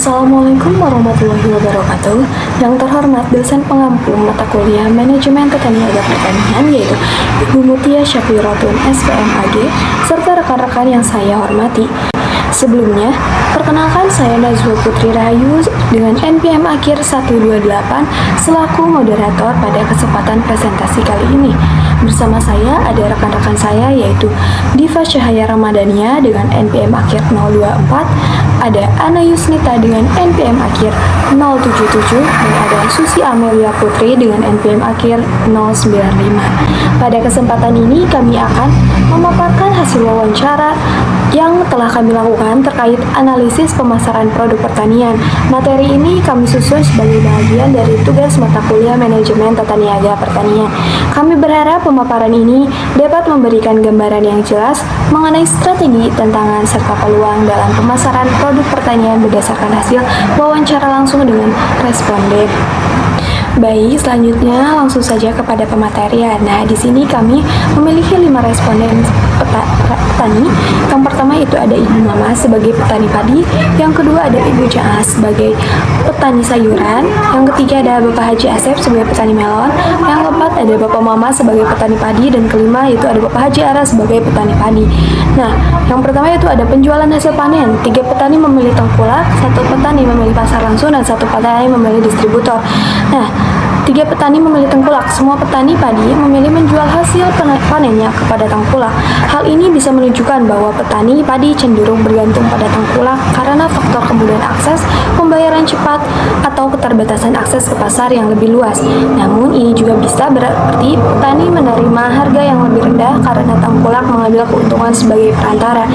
Assalamualaikum warahmatullahi wabarakatuh. Yang terhormat dosen pengampu mata kuliah Manajemen Tata Niaga Pertanian yaitu Ibu Mutia Syafiratun SPM AG serta rekan-rekan yang saya hormati. Sebelumnya, perkenalkan saya Nazwa Putri Rahayu dengan NPM akhir 128 selaku moderator pada kesempatan presentasi kali ini. Bersama saya ada rekan-rekan saya yaitu Diva Cahaya Ramadhania dengan NPM akhir 024, ada Ana Yusnita dengan NPM akhir 077, dan ada Susi Amelia Putri dengan NPM akhir 095. Pada kesempatan ini kami akan memaparkan hasil wawancara yang telah kami lakukan terkait analisis pemasaran produk pertanian. Materi ini kami susun sebagai bagian dari tugas mata kuliah Manajemen Tata Niaga Pertanian. Kami berharap pemaparan ini dapat memberikan gambaran yang jelas mengenai strategi, tantangan, serta peluang dalam pemasaran produk pertanian berdasarkan hasil wawancara langsung dengan responden. Baik, selanjutnya langsung saja kepada pematerian. Nah, di sini kami memiliki 5 responden petani. Yang pertama itu ada Ibu Mama sebagai petani padi, yang kedua ada Ibu Jaah sebagai petani sayuran, yang ketiga ada Bapak Haji Asep sebagai petani melon, yang keempat ada Bapak Mama sebagai petani padi, dan kelima itu ada Bapak Haji Ara sebagai petani padi. Nah, yang pertama itu ada penjualan hasil panen. 3 petani memilih tengkulak, 1 petani memilih pasar langsung, dan 1 petani memilih distributor. Nah, 3 petani memilih tengkulak. Semua petani padi memilih menjual hasil panennya kepada tengkulak. Hal ini bisa menunjukkan bahwa petani padi cenderung bergantung pada tengkulak karena faktor kemudahan akses, pembayaran cepat, atau keterbatasan akses ke pasar yang lebih luas. Namun, ini juga bisa berarti petani menerima harga yang lebih rendah karena tengkulak mengambil keuntungan sebagai perantara.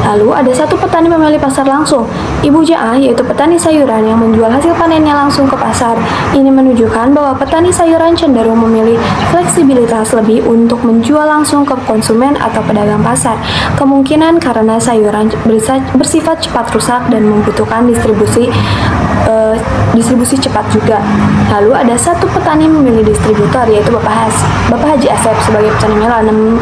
Lalu, ada 1 petani memilih pasar langsung. Ibu Jaah, yaitu petani sayuran yang menjual hasil panennya langsung ke pasar. Ini menunjukkan bahwa petani sayuran cenderung memilih fleksibilitas lebih untuk menjual langsung ke konsumen atau pedagang pasar. Kemungkinan karena sayuran bersifat cepat rusak dan membutuhkan distribusi cepat juga. Lalu ada 1 petani memilih distributor yaitu Bapak Haji Asep sebagai petani melon.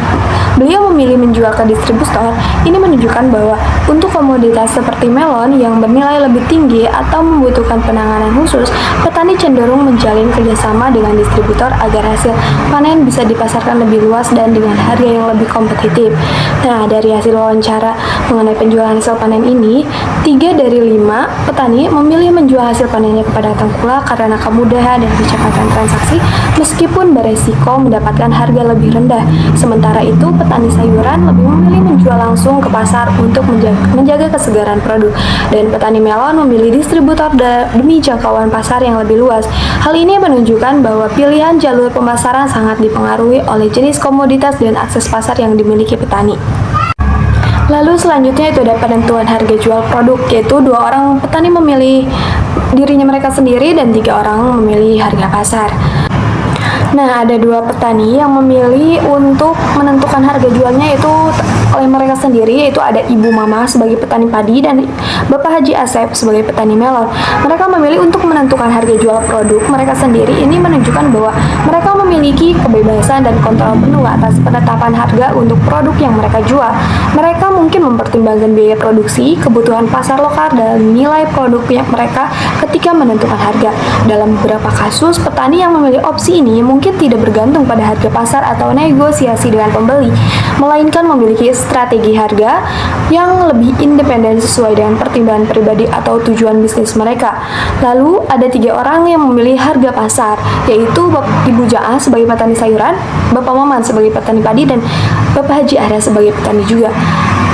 Beliau memilih menjual ke distributor. Ini menunjukkan bahwa untuk komoditas seperti melon yang bernilai lebih tinggi atau membutuhkan penanganan khusus, petani cenderung menjalin kerjasama dengan distributor agar hasil panen bisa dipasarkan lebih luas dan dengan harga yang lebih kompetitif. Nah, dari hasil wawancara mengenai penjualan hasil panen ini, 3 dari 5 petani memilih menjual hasil panennya kepada tengkulak karena kemudahan dan kecepatan transaksi meskipun beresiko mendapatkan harga lebih rendah. Sementara itu, petani sayuran lebih memilih menjual langsung ke pasar untuk menjaga kesegaran produk, dan petani melon memilih distributor demi jangkauan pasar yang lebih luas. Hal ini menunjukkan bahwa pilihan jalur pemasaran sangat dipengaruhi oleh jenis komoditas dan akses pasar yang dimiliki petani. Lalu selanjutnya itu ada penentuan harga jual produk, yaitu 2 orang petani memilih dirinya mereka sendiri dan 3 orang memilih harga pasar. Nah, ada 2 petani yang memilih untuk menentukan harga jualnya itu oleh mereka sendiri, yaitu ada Ibu Mama sebagai petani padi dan Bapak Haji Asep sebagai petani melon. Mereka memilih untuk menentukan harga jual produk mereka sendiri. Ini menunjukkan bahwa mereka memiliki kebebasan dan kontrol penuh atas penetapan harga untuk produk yang mereka jual. Mereka mungkin mempertimbangkan biaya produksi, kebutuhan pasar lokal, dan nilai produk yang mereka ketika menentukan harga. Dalam beberapa kasus, petani yang memilih opsi ini mungkin tidak bergantung pada harga pasar atau negosiasi dengan pembeli, melainkan memiliki strategi harga yang lebih independen sesuai dengan pertimbangan pribadi atau tujuan bisnis mereka. Lalu ada 3 orang yang memilih harga pasar, yaitu Ibu Jaah sebagai petani sayuran, Bapak Maman sebagai petani padi, dan Bapak Haji Ara sebagai petani juga.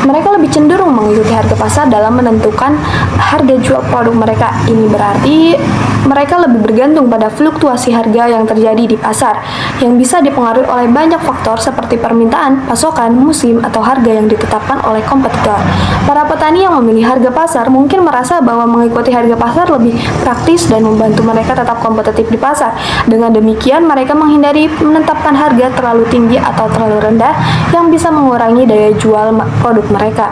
Mereka lebih cenderung mengikuti harga pasar dalam menentukan harga jual produk mereka. Ini berarti mereka lebih bergantung pada fluktuasi harga yang terjadi di pasar, yang bisa dipengaruhi oleh banyak faktor seperti permintaan, pasokan, musim, atau harga yang ditetapkan oleh kompetitor. Para petani yang memilih harga pasar mungkin merasa bahwa mengikuti harga pasar lebih praktis dan membantu mereka tetap kompetitif di pasar. Dengan demikian, mereka menghindari menetapkan harga terlalu tinggi atau terlalu rendah yang bisa mengurangi daya jual produk mereka.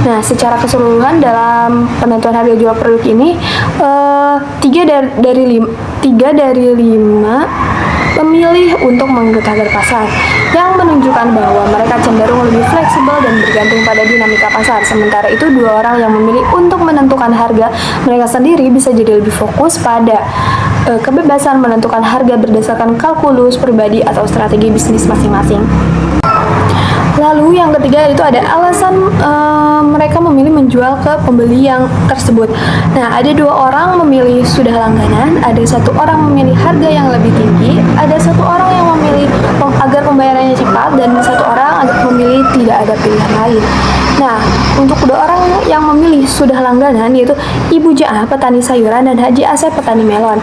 Nah, secara keseluruhan dalam penentuan harga jual produk ini, 3 dari 5 memilih untuk mengikuti harga pasar. yang menunjukkan bahwa mereka cenderung lebih fleksibel dan bergantung pada dinamika pasar. Sementara itu, dua orang yang memilih untuk menentukan harga mereka sendiri bisa jadi lebih fokus pada kebebasan menentukan harga berdasarkan kalkulus pribadi atau strategi bisnis masing-masing. Lalu yang ketiga itu ada alasan mereka memilih menjual ke pembeli yang tersebut. Nah, ada dua orang memilih sudah langganan, ada satu orang memilih harga yang lebih tinggi, ada satu orang yang memilih agar pembayarannya cepat, dan satu orang memilih tidak ada pilihan lain. Nah, untuk kedua orang yang memilih sudah langganan yaitu Ibu Jaah petani sayuran dan Haji Asep petani melon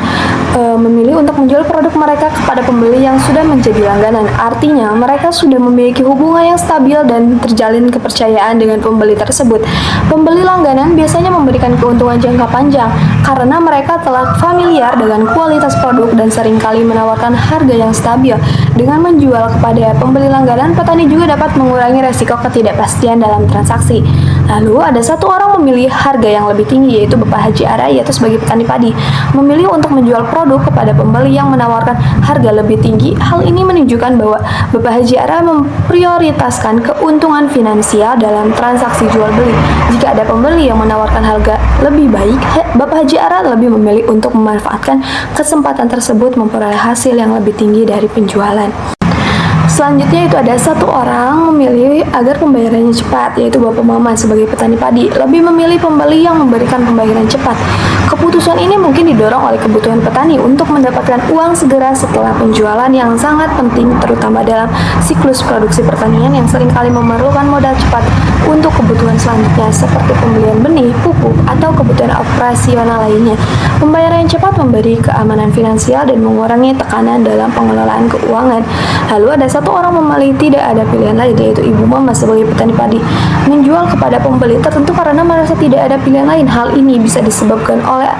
memilih untuk menjual produk mereka kepada pembeli yang sudah menjadi langganan. Artinya mereka sudah memiliki hubungan yang stabil dan terjalin kepercayaan dengan pembeli tersebut. Pembeli langganan biasanya memberikan keuntungan jangka panjang karena mereka telah familiar dengan kualitas produk dan seringkali menawarkan harga yang stabil. Dengan menjual kepada pembeli langganan, petani juga dapat mengurangi resiko ketidakpastian dalam transaksi. Lalu ada satu orang memilih harga yang lebih tinggi, yaitu Bapak Haji Ara, yaitu sebagai petani padi, memilih untuk menjual produk kepada pembeli yang menawarkan harga lebih tinggi. Hal ini menunjukkan bahwa Bapak Haji Ara memprioritaskan keuntungan finansial dalam transaksi jual beli. Jika ada pembeli yang menawarkan harga lebih baik, Bapak Haji Ara lebih memilih untuk memanfaatkan kesempatan tersebut memperoleh hasil yang lebih tinggi dari penjualan. Selanjutnya itu ada satu orang memilih agar pembayarannya cepat, yaitu Bapak Maman sebagai petani padi lebih memilih pembeli yang memberikan pembayaran cepat. Keputusan ini mungkin didorong oleh kebutuhan petani untuk mendapatkan uang segera setelah penjualan yang sangat penting, terutama dalam siklus produksi pertanian yang seringkali memerlukan modal cepat untuk kebutuhan selanjutnya seperti pembelian benih, pupuk, atau kebutuhan operasional lainnya. Pembayaran yang cepat memberi keamanan finansial dan mengurangi tekanan dalam pengelolaan keuangan. Lalu ada satu orang memilih tidak ada pilihan lain, yaitu Ibu Mama sebagai petani padi menjual kepada pembeli tertentu karena merasa tidak ada pilihan lain. Hal ini bisa disebabkan oleh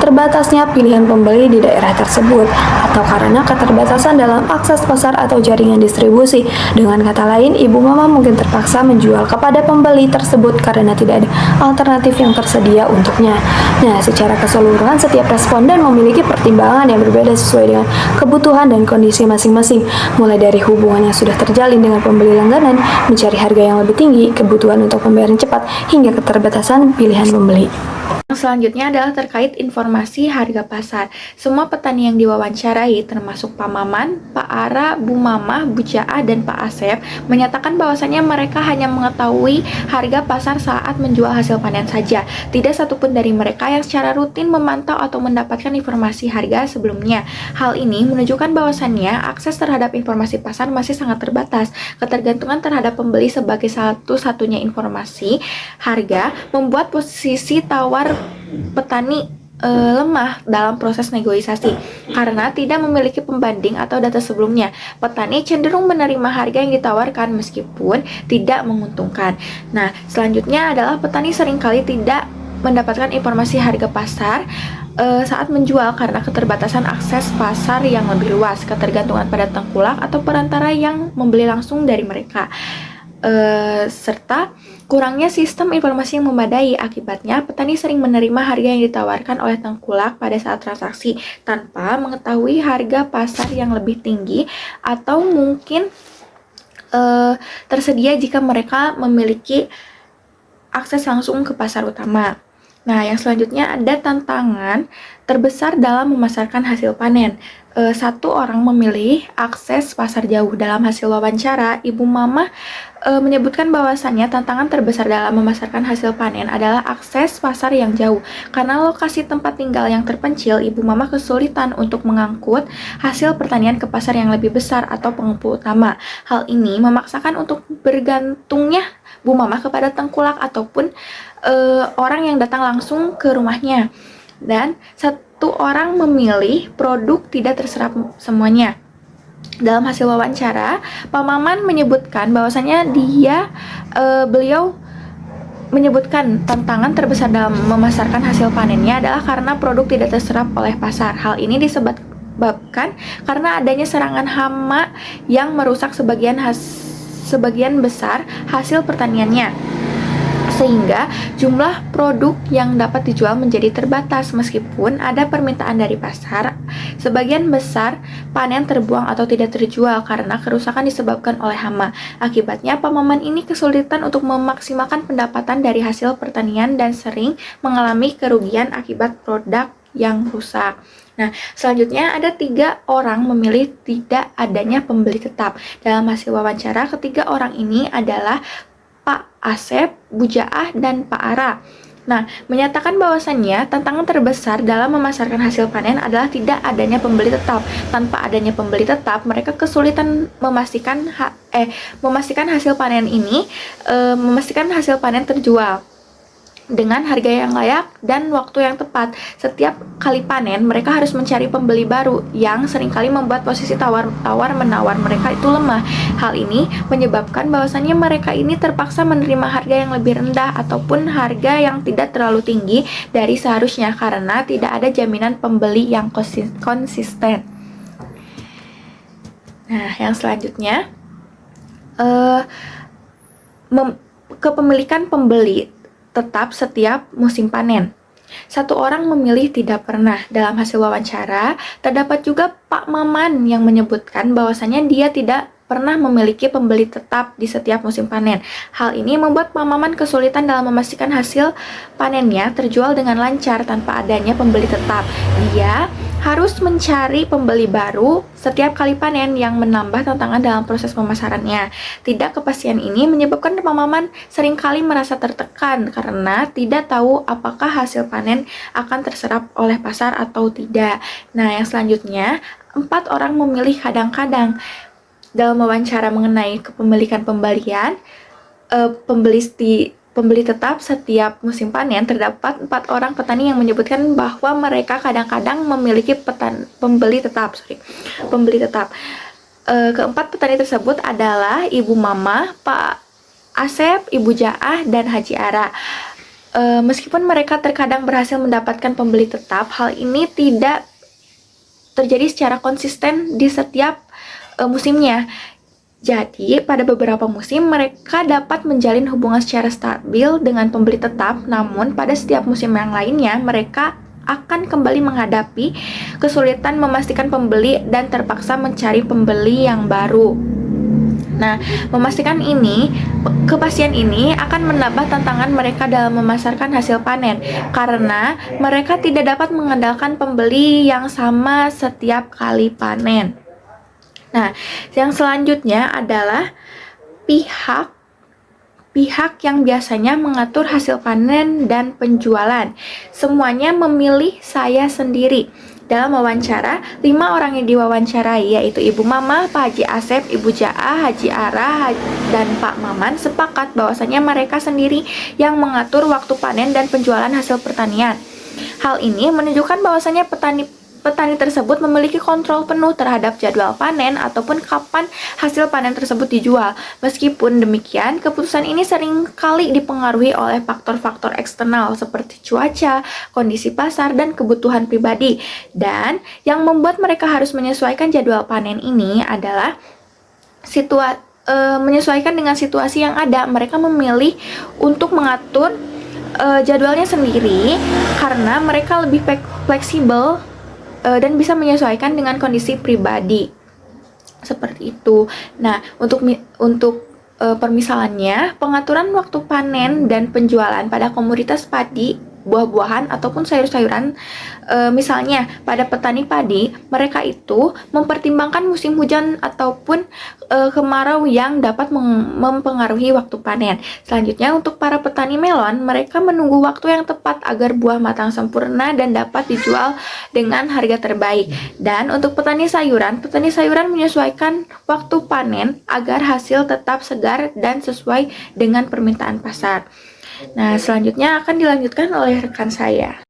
terbatasnya pilihan pembeli di daerah tersebut atau karena keterbatasan dalam akses pasar atau jaringan distribusi. Dengan kata lain, Ibu Mama mungkin terpaksa menjual kepada pembeli tersebut karena tidak ada alternatif yang tersedia untuknya. Nah, secara keseluruhan setiap responden memiliki pertimbangan yang berbeda sesuai dengan kebutuhan dan kondisi masing-masing, mulai dari hubungan yang sudah terjalin dengan pembeli langganan, mencari harga yang lebih tinggi, kebutuhan untuk pembayaran cepat, hingga keterbatasan pilihan pembeli. Yang selanjutnya adalah terkait informasi harga pasar. Semua petani yang diwawancarai, termasuk Pak Maman, Pak Ara, Bu Mamah, Bu Jaah, dan Pak Asep, menyatakan bahwasannya mereka hanya mengetahui harga pasar saat menjual hasil panen saja. Tidak satupun dari mereka yang secara rutin memantau atau mendapatkan informasi harga sebelumnya. Hal ini menunjukkan bahwasannya akses terhadap informasi pasar masih sangat terbatas. Ketergantungan terhadap pembeli sebagai satu-satunya informasi harga membuat posisi tawar petani lemah dalam proses negosiasi karena tidak memiliki pembanding atau data sebelumnya. Petani cenderung menerima harga yang ditawarkan meskipun tidak menguntungkan. Nah, selanjutnya adalah petani seringkali tidak mendapatkan informasi harga pasar saat menjual karena keterbatasan akses pasar yang lebih luas, ketergantungan pada tengkulak atau perantara yang membeli langsung dari mereka. Serta kurangnya sistem informasi yang memadai. Akibatnya, petani sering menerima harga yang ditawarkan oleh tengkulak pada saat transaksi tanpa mengetahui harga pasar yang lebih tinggi atau mungkin tersedia jika mereka memiliki akses langsung ke pasar utama. Nah, yang selanjutnya ada tantangan terbesar dalam memasarkan hasil panen. Satu orang memilih akses pasar jauh. Dalam hasil wawancara, Ibu Mamah menyebutkan bahwasannya tantangan terbesar dalam memasarkan hasil panen adalah akses pasar yang jauh. Karena lokasi tempat tinggal yang terpencil, Ibu Mamah kesulitan untuk mengangkut hasil pertanian ke pasar yang lebih besar atau pengepul utama. Hal ini memaksakan untuk bergantungnya Bu Mamah kepada tengkulak ataupun orang yang datang langsung ke rumahnya. Dan satu orang memilih produk tidak terserap semuanya. Dalam hasil wawancara, Pak Maman menyebutkan bahwasannya beliau menyebutkan tantangan terbesar dalam memasarkan hasil panennya adalah karena produk tidak terserap oleh pasar. Hal ini disebabkan karena adanya serangan hama yang merusak sebagian besar hasil pertaniannya. sehingga jumlah produk yang dapat dijual menjadi terbatas. Meskipun ada permintaan dari pasar, sebagian besar panen terbuang atau tidak terjual karena kerusakan disebabkan oleh hama. Akibatnya, pamaman ini kesulitan untuk memaksimalkan pendapatan dari hasil pertanian dan sering mengalami kerugian akibat produk yang rusak. Nah, selanjutnya ada 3 orang memilih tidak adanya pembeli tetap. Dalam hasil wawancara, ketiga orang ini adalah Pak Asep, Bu Jaah, dan Pak Ara. Nah, menyatakan bahwasannya tantangan terbesar dalam memasarkan hasil panen adalah tidak adanya pembeli tetap. Tanpa adanya pembeli tetap, mereka kesulitan memastikan hasil panen terjual dengan harga yang layak dan waktu yang tepat. Setiap kali panen, mereka harus mencari pembeli baru yang seringkali membuat posisi tawar-menawar mereka itu lemah. Hal ini menyebabkan bahwasannya mereka ini terpaksa menerima harga yang lebih rendah ataupun harga yang tidak terlalu tinggi dari seharusnya karena tidak ada jaminan pembeli yang konsisten. Nah, yang selanjutnya kepemilikan pembeli tetap setiap musim panen. 1 orang memilih tidak pernah. Dalam hasil wawancara, terdapat juga Pak Maman yang menyebutkan bahwasannya dia tidak pernah memiliki pembeli tetap di setiap musim panen. Hal ini membuat Pak Maman kesulitan dalam memastikan hasil panennya terjual dengan lancar tanpa adanya pembeli tetap. Dia harus mencari pembeli baru setiap kali panen yang menambah tantangan dalam proses pemasarannya. Tidak kepastian ini menyebabkan Pak Maman seringkali merasa tertekan karena tidak tahu apakah hasil panen akan terserap oleh pasar atau tidak. Nah, yang selanjutnya, 4 orang memilih kadang-kadang. Dalam wawancara mengenai kepemilikan pembeli tetap setiap musim panen, terdapat 4 orang petani yang menyebutkan bahwa mereka kadang-kadang memiliki pembeli tetap. Keempat petani tersebut adalah Ibu Mama, Pak Asep, Ibu Jaah, dan Haji Ara. Meskipun mereka terkadang berhasil mendapatkan pembeli tetap, hal ini tidak terjadi secara konsisten di setiap musimnya. Jadi, pada beberapa musim mereka dapat menjalin hubungan secara stabil dengan pembeli tetap, namun pada setiap musim yang lainnya mereka akan kembali menghadapi kesulitan memastikan pembeli dan terpaksa mencari pembeli yang baru. Nah, kepastian ini akan menambah tantangan mereka dalam memasarkan hasil panen karena mereka tidak dapat mengandalkan pembeli yang sama setiap kali panen. Nah, yang selanjutnya adalah pihak yang biasanya mengatur hasil panen dan penjualan. Semuanya memilih saya sendiri. Dalam wawancara, 5 orang yang diwawancarai yaitu Ibu Mama, Pak Haji Asep, Ibu Jaah, Haji Ara, dan Pak Maman sepakat bahwasanya mereka sendiri yang mengatur waktu panen dan penjualan hasil pertanian. Hal ini menunjukkan bahwasanya petani tersebut memiliki kontrol penuh terhadap jadwal panen ataupun kapan hasil panen tersebut dijual. Meskipun demikian, keputusan ini sering kali dipengaruhi oleh faktor-faktor eksternal seperti cuaca, kondisi pasar, dan kebutuhan pribadi. Dan yang membuat mereka harus menyesuaikan jadwal panen ini adalah menyesuaikan dengan situasi yang ada. Mereka memilih untuk mengatur jadwalnya sendiri karena mereka lebih fleksibel dan bisa menyesuaikan dengan kondisi pribadi seperti itu. Nah, untuk permisalannya, pengaturan waktu panen dan penjualan pada komoditas padi, buah-buahan ataupun sayur-sayuran, misalnya pada petani padi, mereka itu mempertimbangkan musim hujan ataupun kemarau yang dapat mempengaruhi waktu panen. Selanjutnya, untuk para petani melon, mereka menunggu waktu yang tepat agar buah matang sempurna dan dapat dijual dengan harga terbaik. Dan untuk petani sayuran menyesuaikan waktu panen agar hasil tetap segar dan sesuai dengan permintaan pasar. Nah, selanjutnya akan dilanjutkan oleh rekan saya.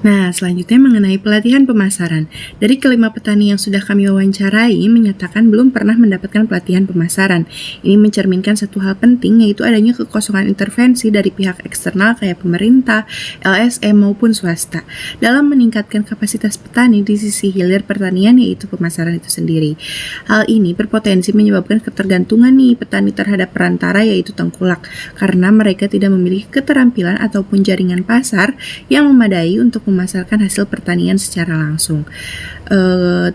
Nah, selanjutnya mengenai pelatihan pemasaran. Dari kelima petani yang sudah kami wawancarai menyatakan belum pernah mendapatkan pelatihan pemasaran. Ini mencerminkan satu hal penting, yaitu adanya kekosongan intervensi dari pihak eksternal kayak pemerintah, LSM maupun swasta dalam meningkatkan kapasitas petani di sisi hilir pertanian, yaitu pemasaran itu sendiri. Hal ini berpotensi menyebabkan ketergantungan nih petani terhadap perantara, yaitu tengkulak, karena mereka tidak memiliki keterampilan ataupun jaringan pasar yang memadai untuk memasarkan hasil pertanian secara langsung.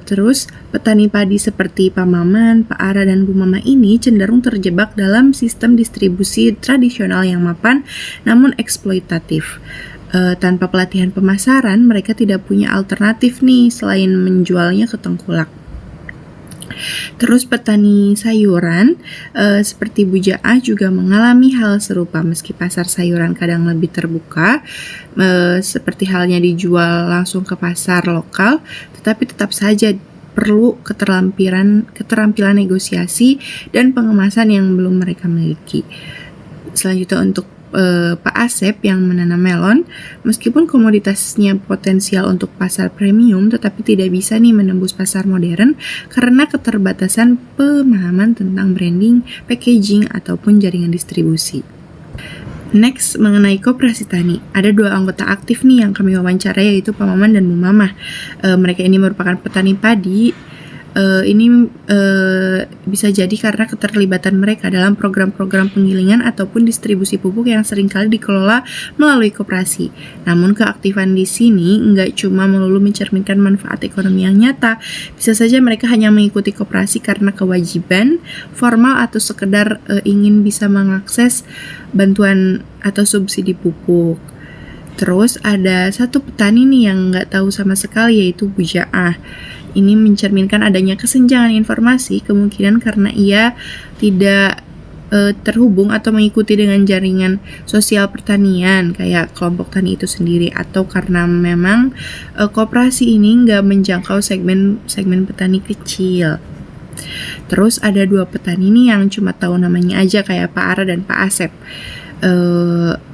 Terus petani padi seperti Pak Maman, Pak Ara, dan Bu Mama ini cenderung terjebak dalam sistem distribusi tradisional yang mapan namun eksploitatif. Tanpa pelatihan pemasaran, mereka tidak punya alternatif nih selain menjualnya ke tengkulak. Terus petani sayuran seperti Bu Jaah juga mengalami hal serupa, meski pasar sayuran kadang lebih terbuka seperti halnya dijual langsung ke pasar lokal, tetapi tetap saja perlu keterampilan negosiasi dan pengemasan yang belum mereka miliki. Selanjutnya untuk Pak Asep yang menanam melon, meskipun komoditasnya potensial untuk pasar premium, tetapi tidak bisa nih menembus pasar modern karena keterbatasan pemahaman tentang branding, packaging, ataupun jaringan distribusi. Next, mengenai koperasi tani, ada 2 anggota aktif nih yang kami wawancarai, yaitu Pak Maman dan Bu Mamah. Mereka ini merupakan petani padi. Ini bisa jadi karena keterlibatan mereka dalam program-program penggilingan ataupun distribusi pupuk yang seringkali dikelola melalui koperasi. Namun keaktifan di sini nggak cuma melulu mencerminkan manfaat ekonomi yang nyata, bisa saja mereka hanya mengikuti koperasi karena kewajiban formal atau sekedar ingin bisa mengakses bantuan atau subsidi pupuk. Terus ada satu petani nih yang nggak tahu sama sekali, yaitu Bu Jaah. Ini mencerminkan adanya kesenjangan informasi, kemungkinan karena ia tidak terhubung atau mengikuti dengan jaringan sosial pertanian kayak kelompok tani itu sendiri, atau karena memang koperasi ini nggak menjangkau segmen petani kecil. Terus ada 2 petani nih yang cuma tahu namanya aja kayak Pak Ara dan Pak Asep.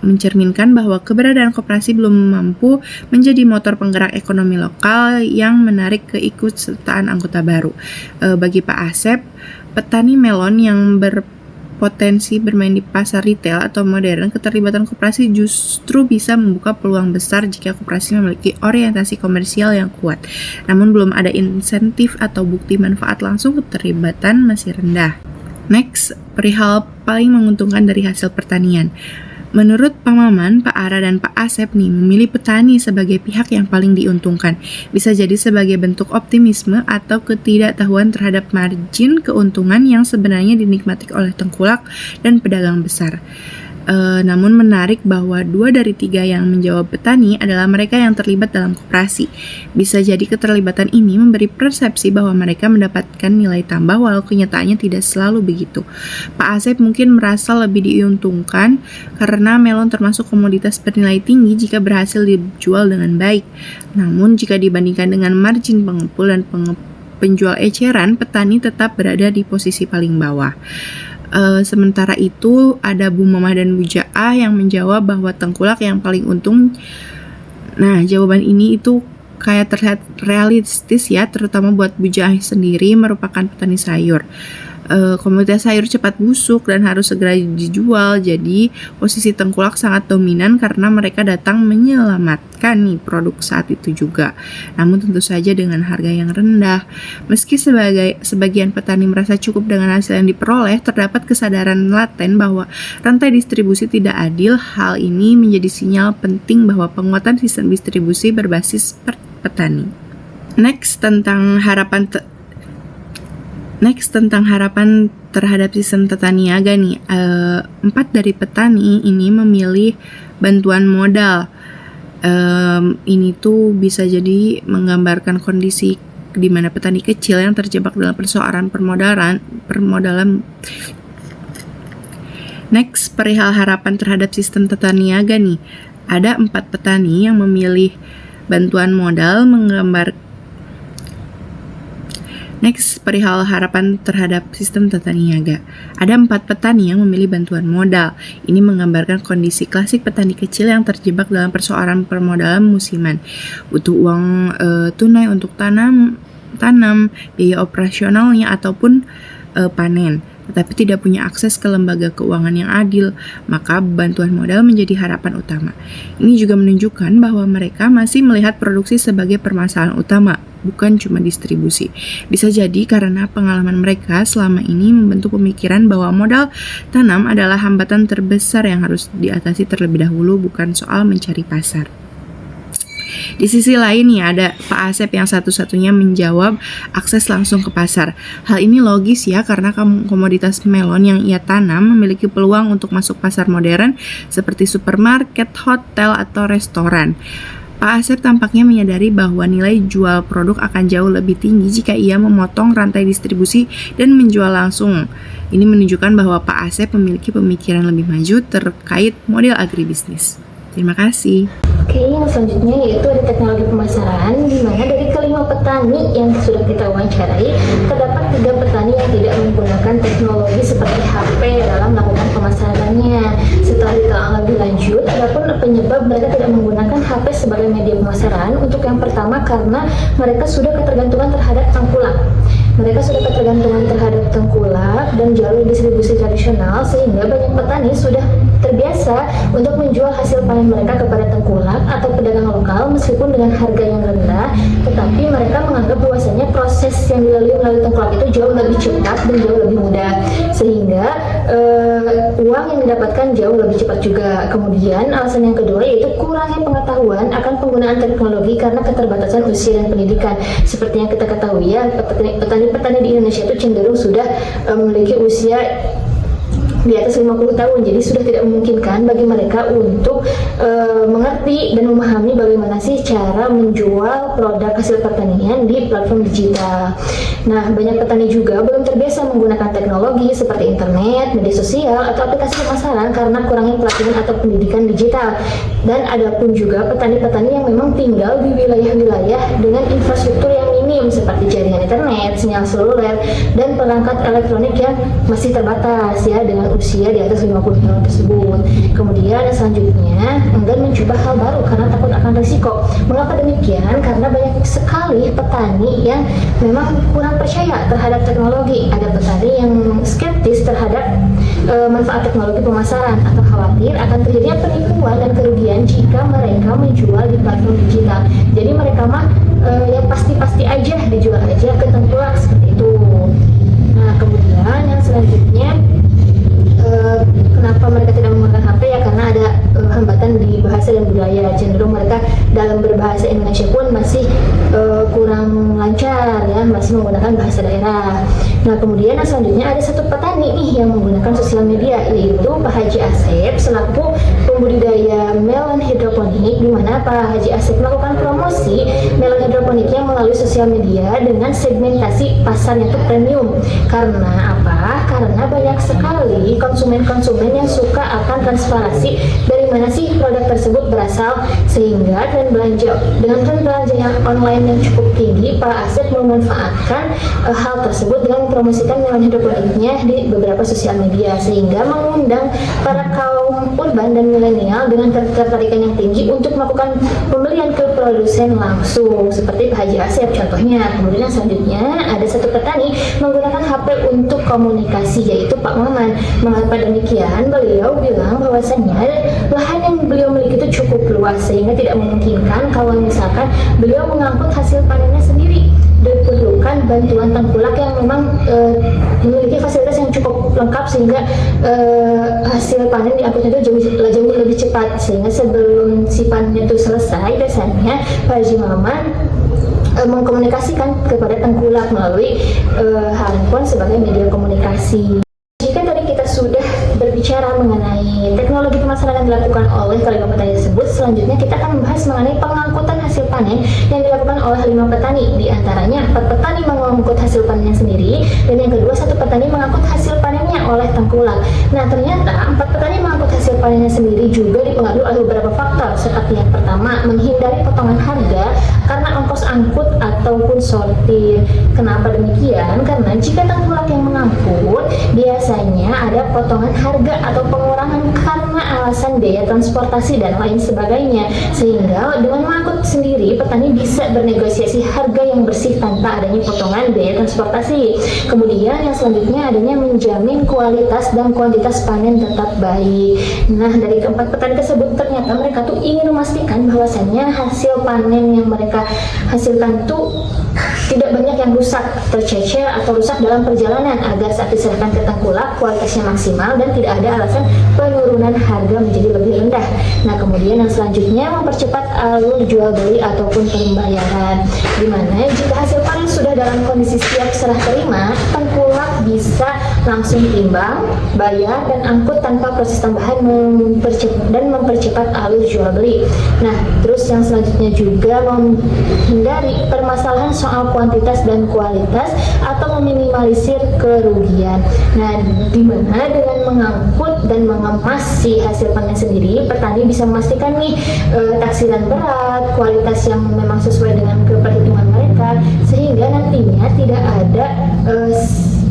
Mencerminkan bahwa keberadaan koperasi belum mampu menjadi motor penggerak ekonomi lokal yang menarik keikutsertaan anggota baru. Bagi Pak Asep, petani melon yang berpotensi bermain di pasar retail atau modern, keterlibatan koperasi justru bisa membuka peluang besar jika koperasi memiliki orientasi komersial yang kuat. Namun belum ada insentif atau bukti manfaat langsung, keterlibatan masih rendah. Next, perihal paling menguntungkan dari hasil pertanian. Menurut Pak Maman, Pak Ara, dan Pak Asep nih memilih petani sebagai pihak yang paling diuntungkan. Bisa jadi sebagai bentuk optimisme atau ketidaktahuan terhadap margin keuntungan yang sebenarnya dinikmati oleh tengkulak dan pedagang besar. Namun menarik bahwa 2 dari 3 yang menjawab petani adalah mereka yang terlibat dalam koperasi. Bisa jadi keterlibatan ini memberi persepsi bahwa mereka mendapatkan nilai tambah walau kenyataannya tidak selalu begitu. Pak Asep mungkin merasa lebih diuntungkan karena melon termasuk komoditas bernilai tinggi jika berhasil dijual dengan baik. Namun jika dibandingkan dengan margin pengepul dan penjual eceran, petani tetap berada di posisi paling bawah. Sementara itu ada Bu Mamah dan Bu Jaah yang menjawab bahwa tengkulak yang paling untung. Nah, jawaban ini itu kayak terlihat realistis ya, terutama buat Bu Jaah sendiri merupakan petani sayur. Komoditas sayur cepat busuk dan harus segera dijual, jadi posisi tengkulak sangat dominan karena mereka datang menyelamatkan nih produk saat itu juga. Namun tentu saja dengan harga yang rendah. Meski sebagian petani merasa cukup dengan hasil yang diperoleh, terdapat kesadaran laten bahwa rantai distribusi tidak adil. Hal ini menjadi sinyal penting bahwa penguatan sistem distribusi berbasis petani. Next, tentang harapan terhadap sistem tata niaga nih. 4 dari petani ini memilih bantuan modal. Ini tuh bisa jadi menggambarkan kondisi di mana petani kecil yang terjebak dalam persoalan permodalan. Next, perihal harapan terhadap sistem tata niaga nih. Ada 4 petani yang memilih bantuan modal Next, perihal harapan terhadap sistem tata niaga. Ada 4 petani yang memilih bantuan modal. Ini menggambarkan kondisi klasik petani kecil yang terjebak dalam persoalan permodalan musiman. Butuh uang tunai untuk tanam, biaya operasionalnya ataupun panen, tetapi tidak punya akses ke lembaga keuangan yang adil, maka bantuan modal menjadi harapan utama. Ini juga menunjukkan bahwa mereka masih melihat produksi sebagai permasalahan utama, bukan cuma distribusi. Bisa jadi karena pengalaman mereka selama ini membentuk pemikiran bahwa modal tanam adalah hambatan terbesar yang harus diatasi terlebih dahulu, bukan soal mencari pasar. Di sisi lain nih ada Pak Asep yang satu-satunya menjawab akses langsung ke pasar. Hal ini logis ya karena komoditas melon yang ia tanam memiliki peluang untuk masuk pasar modern seperti supermarket, hotel, atau restoran. Pak Asep tampaknya menyadari bahwa nilai jual produk akan jauh lebih tinggi jika ia memotong rantai distribusi dan menjual langsung. Ini menunjukkan bahwa Pak Asep memiliki pemikiran lebih maju terkait model agribisnis. Terima kasih. Oke, yang selanjutnya yaitu ada teknologi pemasaran, di mana dari kelima petani yang sudah kita wawancarai, terdapat 3 petani yang tidak menggunakan teknologi seperti HP dalam melakukan pemasarannya. Setelah ditelaah lebih lanjut, adapun penyebab mereka tidak menggunakan HP sebagai media pemasaran. Untuk yang pertama, karena mereka sudah ketergantungan terhadap tengkulak. Mereka sudah ketergantungan terhadap tengkulak dan jalur distribusi tradisional, sehingga banyak petani sudah terbiasa untuk menjual hasil panen mereka kepada tengkulak atau pedagang lokal meskipun dengan harga yang rendah, tetapi mereka menganggap bahwasanya proses yang dilalui melalui tengkulak itu jauh lebih cepat dan jauh lebih mudah, sehingga uang yang didapatkan jauh lebih cepat juga. Kemudian alasan yang kedua yaitu kurangnya pengetahuan akan penggunaan teknologi karena keterbatasan usia dan pendidikan. Seperti yang kita ketahui ya, petani di Indonesia itu cenderung sudah memiliki usia di atas 50 tahun, jadi sudah tidak memungkinkan bagi mereka untuk mengerti dan memahami bagaimana sih cara menjual produk hasil pertanian di platform digital. Nah, banyak petani juga belum terbiasa menggunakan teknologi seperti internet, media sosial, atau aplikasi pemasaran karena kurangnya pelatihan atau pendidikan digital. Dan ada pun juga petani-petani yang memang tinggal di wilayah-wilayah dengan infrastruktur yang minim seperti jaringan internet, sinyal seluler, dan perangkat elektronik yang masih terbatas ya dengan usia di atas 50 tahun tersebut. Kemudian selanjutnya enggan mencoba hal baru karena takut akan risiko. Mengapa demikian? Karena banyak sekali petani yang memang kurang percaya terhadap teknologi. Ada petani yang skeptis terhadap manfaat teknologi pemasaran atau khawatir akan terjadinya penipuan dan kerugian jika mereka menjual di platform digital. Jadi mereka mah ya pasti-pasti aja dijual aja ke tengkulak seperti itu. Nah, kemudian yang selanjutnya kenapa mereka tidak menggunakan HP ya karena ada hambatan di bahasa dan budaya. Cenderung mereka dalam berbahasa Indonesia pun masih kurang lancar ya, masih menggunakan bahasa daerah. Nah, kemudian selanjutnya ada satu petani nih yang menggunakan sosial media, yaitu Pak Haji Asep selaku pembudidaya melon hidroponik, di mana Pak Haji Asep melakukan promosi melon hidroponiknya melalui sosial media dengan segmentasi pasarnya itu premium. Karena apa? Karena banyak sekali konsumen-konsumen yang suka akan transparansi dari mana sih produk tersebut berasal, sehingga dengan tren belanja yang online yang cukup tinggi, Pak Asep memanfaatkan hal tersebut dengan mempromosikan melon hidroponiknya di beberapa sosial media, sehingga mengundang para kaum urban dan milenial dengan ketertarikan yang tinggi untuk melakukan pembelian ke produsen langsung seperti Pak Haji Asep contohnya. Kemudian selanjutnya ada satu petani menggunakan HP untuk komunikasi, yaitu Pak Maman. Mengapa demikian? Beliau bilang bahwasannya lahan yang beliau miliki itu cukup luas sehingga tidak memungkinkan kalau misalkan beliau mengangkut hasil panennya sendiri. Diperlukan bantuan tengkulak yang memang memiliki fasilitas yang cukup lengkap sehingga hasil panen diangkutnya itu jauh lebih cepat, sehingga sebelum si panennya itu selesai biasanya Pak Haji Maman mengkomunikasikan kepada tengkulak melalui handphone sebagai media komunikasi. Jika tadi kita sudah berbicara mengenai teknologi pemasaran yang dilakukan oleh kelima petani tersebut, selanjutnya kita akan membahas mengenai pengangkutan hasil panen yang dilakukan oleh 5 petani. Di antaranya 4 petani mengangkut hasil panennya sendiri, dan yang kedua 1 petani mengangkut hasil panennya oleh tengkulak. Nah, ternyata 4 petani mengangkut hasil panennya sendiri juga dipengaruhi oleh beberapa faktor, seperti yang pertama menghindari potongan harga karena ongkos angkut ataupun sortir. Kenapa demikian? Karena jika tengkulak yang mengangkut, biasanya ada potongan harga atau pengurangan karena alasan biaya transportasi dan lain sebagainya. Sehingga dengan mengangkut sendiri, petani bisa bernegosiasi harga yang bersih tanpa adanya potongan biaya transportasi. Kemudian yang selanjutnya adanya menjamin kualitas dan kuantitas panen tetap baik. Nah, dari keempat petani tersebut ternyata mereka tuh ingin memastikan bahwasannya hasil panen yang mereka hasilkan tuh tidak banyak yang rusak, tercecer atau rusak dalam perjalanan agar saat diserahkan ke tengkulak kualitasnya maksimal dan tidak ada alasan penurunan harga menjadi lebih rendah. Nah, kemudian yang selanjutnya mempercepat alur jual beli ataupun pembayaran, di mana jika hasil panen sudah dalam kondisi siap serah terima, tengkulak bisa langsung timbang, bayar dan angkut tanpa proses tambahan mempercepat alur jual beli. Nah, terus yang selanjutnya juga menghindari permasalahan soal kuantitas dan kualitas atau meminimalisir kerugian. Nah, di mana dengan mengangkut dan mengemas si hasil panen sendiri, petani bisa memastikan nih taksiran berat, kualitas yang memang sesuai dengan keperhitungan mereka, sehingga nantinya tidak ada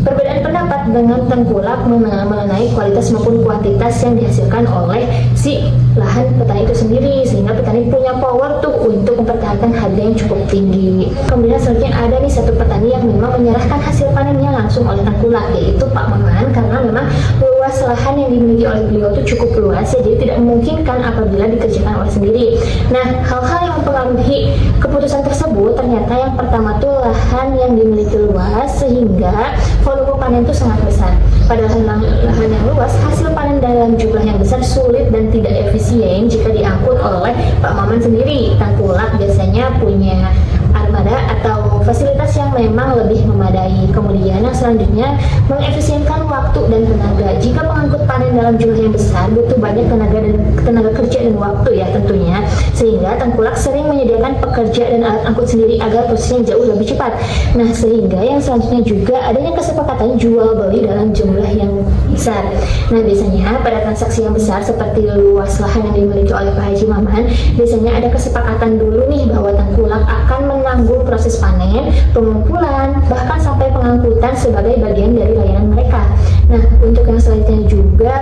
perbedaan pendapat dengan tengkulak mengenai kualitas maupun kuantitas yang dihasilkan oleh si lahan petani itu sendiri, sehingga petani punya power tuh untuk mempertahankan harga yang cukup tinggi. Kemudian selanjutnya ada nih satu petani yang memang menyerahkan hasil panennya langsung oleh tengkulak, yaitu Pak Maman, karena memang luas lahan yang dimiliki oleh beliau itu cukup luas ya, jadi tidak memungkinkan apabila dikerjakan oleh sendiri. Nah, hal-hal yang mempengaruhi keputusan tersebut ternyata yang pertama tuh lahan yang dimiliki luas sehingga volume panen itu sangat besar. Pada lahan yang luas, hasil panen dalam jumlah yang besar sulit dan tidak efisien jika diangkut oleh Pak Maman sendiri. Tengkulak biasanya punya armada atau fasilitas yang memang lebih memadai. Kemudian yang selanjutnya mengefisienkan waktu dan tenaga. Jika pengangkut panen dalam jumlah yang besar butuh banyak tenaga kerja dan waktu ya tentunya, sehingga tengkulak sering menyediakan pekerja dan alat angkut sendiri agar prosesnya jauh lebih cepat. Nah, sehingga yang selanjutnya juga adanya kesepakatan jual beli dalam jumlah yang besar. Nah, biasanya pada transaksi yang besar seperti luas lahan yang dimiliki oleh Pak Haji Maman, biasanya ada kesepakatan dulu nih bahwa tengkulak akan menanggung proses panen, pengumpulan, bahkan sampai pengangkutan sebagai bagian dari layanan mereka. Nah, untuk yang selanjutnya juga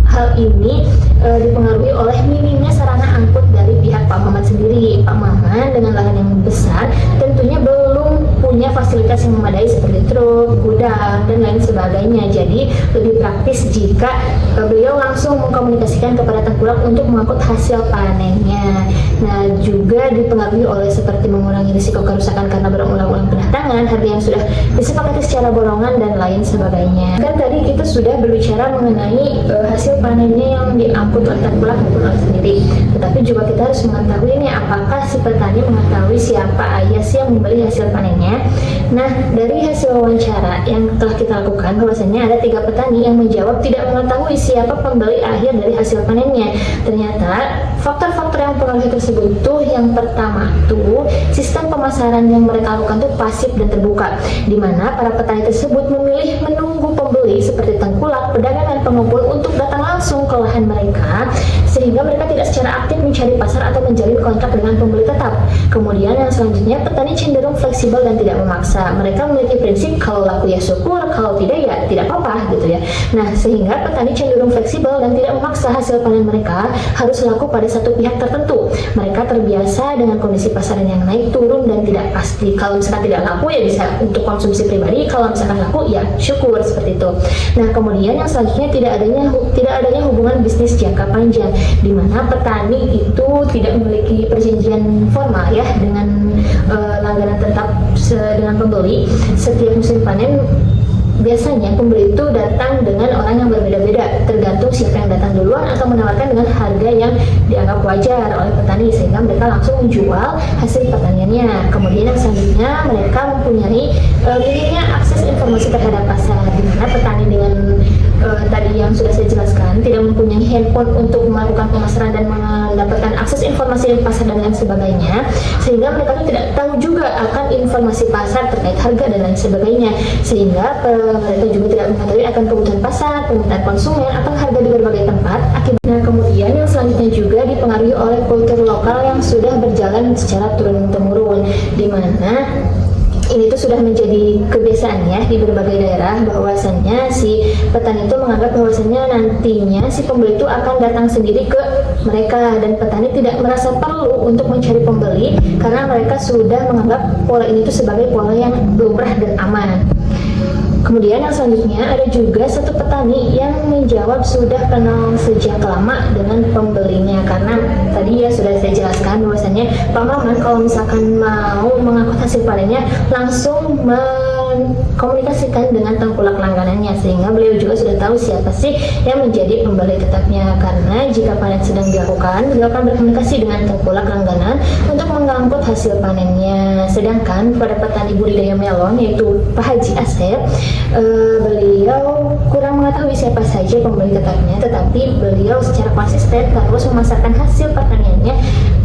hal ini dipengaruhi oleh minimnya sarana angkut dari pihak Pak Maman sendiri. Pak Maman dengan lahan yang besar tentunya belum punya fasilitas yang memadai seperti truk, gudang, dan lain sebagainya. Jadi lebih praktis jika beliau langsung mengkomunikasikan kepada tengkulak untuk mengangkut hasil panennya. Nah, juga dipengaruhi oleh seperti mengurangi risiko kerusakan karena berulang-ulang kedatangan, harga yang sudah disepakati secara borongan, dan lain sebagainya. Kan tadi kita sudah berbicara mengenai hasil panennya yang diangkut oleh tengkulak maupun oleh sendiri. Tetapi juga kita harus mengetahui nih, apakah si petani mengetahui siapa ayah sih yang membeli hasil panennya. Nah, dari hasil wawancara yang telah kita lakukan, bahwasanya ada 3 petani yang menjawab tidak mengetahui siapa pembeli akhir dari hasil panennya. Ternyata faktor-faktor yang mempengaruhi tersebut tuh, yang pertama tuh sistem pemasaran yang mereka lakukan tuh pasif dan terbuka, di mana para petani tersebut memilih menunggu pembeli seperti tengkulak, pedagang, dan pengumpul untuk datang langsung ke lahan mereka, sehingga mereka tidak secara aktif mencari pasar atau menjalin kontrak dengan pembeli tetap. Kemudian yang selanjutnya, petani cenderung fleksibel dan tidak memaksa. Mereka memiliki prinsip kalau laku ya syukur, kalau tidak ya tidak apa-apa gitu ya. Nah, sehingga petani cenderung fleksibel dan tidak memaksa hasil panen mereka harus laku pada satu pihak tertentu. Mereka terbiasa dengan kondisi pasaran yang naik turun dan tidak pasti. Kalau misalkan tidak laku ya bisa untuk konsumsi pribadi, kalau misalkan laku ya syukur, seperti itu. Nah, kemudian yang selanjutnya tidak adanya hubungan bisnis jangka panjang, di mana petani itu tidak memiliki perjanjian formal ya dengan langganan tetap dengan pembeli. Setiap musim panen biasanya pembeli itu datang dengan orang yang berbeda-beda, tergantung siapa yang datang duluan atau menawarkan dengan harga yang dianggap wajar oleh petani, sehingga mereka langsung menjual hasil pertaniannya. Kemudian yang selanjutnya, mereka mempunyai minimnya akses informasi terhadap pasar, di mana petani dengan tadi yang sudah saya jelaskan, tidak mempunyai handphone untuk melakukan pemasaran dan mendapatkan akses informasi pasar dan lain sebagainya, sehingga mereka tuh tidak tahu juga akan informasi pasar terkait harga dan lain sebagainya, sehingga mereka juga tidak mengetahui akan kebutuhan pasar, permintaan konsumen, atau harga di berbagai tempat. Akibatnya kemudian yang selanjutnya juga dipengaruhi oleh kultur lokal yang sudah berjalan secara turun-temurun, di mana ini tuh sudah menjadi kebiasaan ya di berbagai daerah, bahwasannya si petani itu menganggap bahwasannya nantinya si pembeli itu akan datang sendiri ke mereka, dan petani tidak merasa perlu untuk mencari pembeli karena mereka sudah menganggap pola ini tuh sebagai pola yang lumrah dan aman. Kemudian yang selanjutnya ada juga satu petani yang menjawab sudah kenal sejak lama dengan pembelinya, karena tadi ya sudah saya jelaskan bahwasannya Pak Maman kalau misalkan mau mengangkut hasil panennya langsung mengkomunikasikan dengan tengkulak langganannya, sehingga beliau juga sudah tahu siapa sih yang menjadi pembeli tetapnya, karena jika panen sedang dilakukan beliau akan berkomunikasi dengan tengkulak langganan untuk mengangkut hasil panennya. Sedangkan pada petani budidaya melon yaitu Pak Haji Asep, beliau kurang mengetahui siapa saja pembeli tetapnya, tetapi beliau secara konsisten terus memasarkan hasil pertaniannya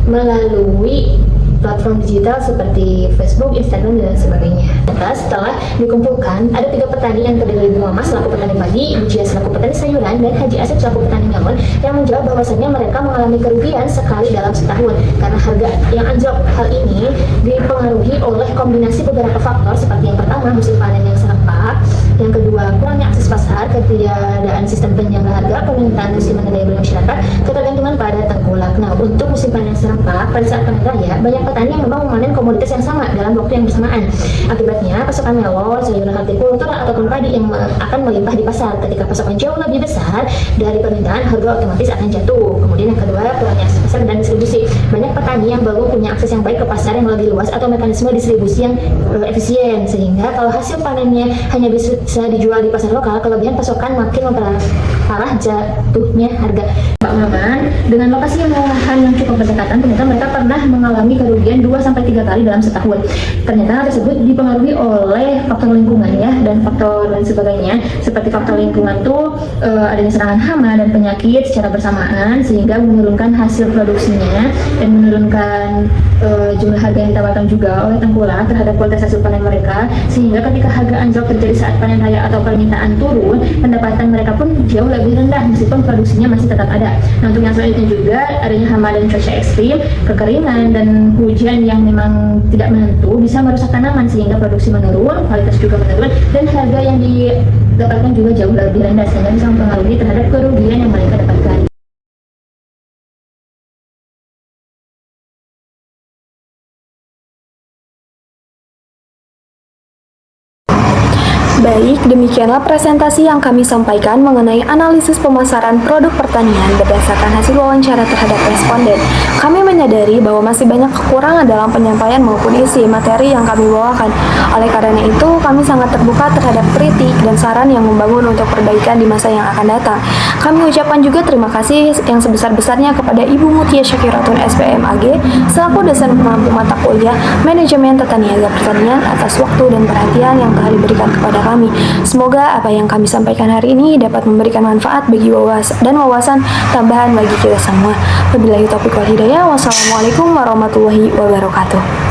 melalui platform digital seperti Facebook, Instagram, dan sebagainya. Setelah dikumpulkan, ada 3 petani yang terdiri dari Bu Mama selaku petani padi, Bu Jia selaku petani sayuran, dan Haji Asep selaku petani melon yang menjawab bahwasannya mereka mengalami kerugian sekali dalam setahun karena harga yang anjlok. Hal ini dipengaruhi oleh kombinasi beberapa faktor seperti yang pertama musim panen yang serempak, yang kedua kurangnya akses pasar, ketiadaan sistem penyangga harga, permintaan musiman dan daya beli masyarakat, ketergantungan pada tengkulak. Nah, untuk musim panen serempak pada saat panen raya banyak petani yang memang memanen komoditas yang sama dalam waktu yang bersamaan. Akibatnya pasokan melon, sayuran hortikultura ataupun padi yang akan melimpah di pasar. Ketika pasokan jauh lebih besar dari permintaan, harga otomatis akan jatuh. Kemudian yang kedua, kurangnya akses pasar dan distribusi. Banyak petani yang belum punya akses yang baik ke pasar yang lebih luas atau mekanisme distribusi yang efisien, sehingga kalau hasil panennya hanya bisa dijual di pasar lokal, kelebihan pasokan makin memperparah jatuhnya harga. Pak Maman dengan lokasi yang lahan yang cukup berdekatan, ternyata mereka pernah mengalami kerugian 2-3 kali dalam setahun. Ternyata hal tersebut dipengaruhi oleh faktor lingkungan ya, dan faktor lain sebagainya. Seperti faktor lingkungan tuh adanya serangan hama dan penyakit secara bersamaan, sehingga menurunkan hasil produksinya dan menurunkan jumlah harga yang ditawarkan juga oleh tengkulak terhadap kualitas hasil panen mereka, sehingga ketika harga anjlok terjadi saat panen raya atau permintaan turun, pendapatan mereka pun jauh lebih rendah meskipun produksinya masih tetap ada. Nah, untuk yang selanjutnya juga adanya hama dan cuaca ekstrim, kekeringan dan hujan yang memang tidak menentu bisa merusak tanaman sehingga produksi menurun, kualitas juga menurun, dan harga yang didapatkan juga jauh lebih rendah, sehingga bisa mempengaruhi terhadap kerugian yang mereka dapatkan. Baik, demikianlah presentasi yang kami sampaikan mengenai analisis pemasaran produk pertanian berdasarkan hasil wawancara terhadap responden. Kami menyadari bahwa masih banyak kekurangan dalam penyampaian maupun isi materi yang kami bawakan. Oleh karena itu, kami sangat terbuka terhadap kritik dan saran yang membangun untuk perbaikan di masa yang akan datang. Kami ucapkan juga terima kasih yang sebesar-besarnya kepada Ibu Mutia Syakiratun SPM AG selaku dosen pengampu mata kuliah Manajemen Tata Niaga Pertanian atas waktu dan perhatian yang telah diberikan kepada kami. Semoga apa yang kami sampaikan hari ini dapat memberikan manfaat bagi wawasan tambahan bagi kita semua. Wabillahi taufiq wal hidayah. Wassalamualaikum warahmatullahi wabarakatuh.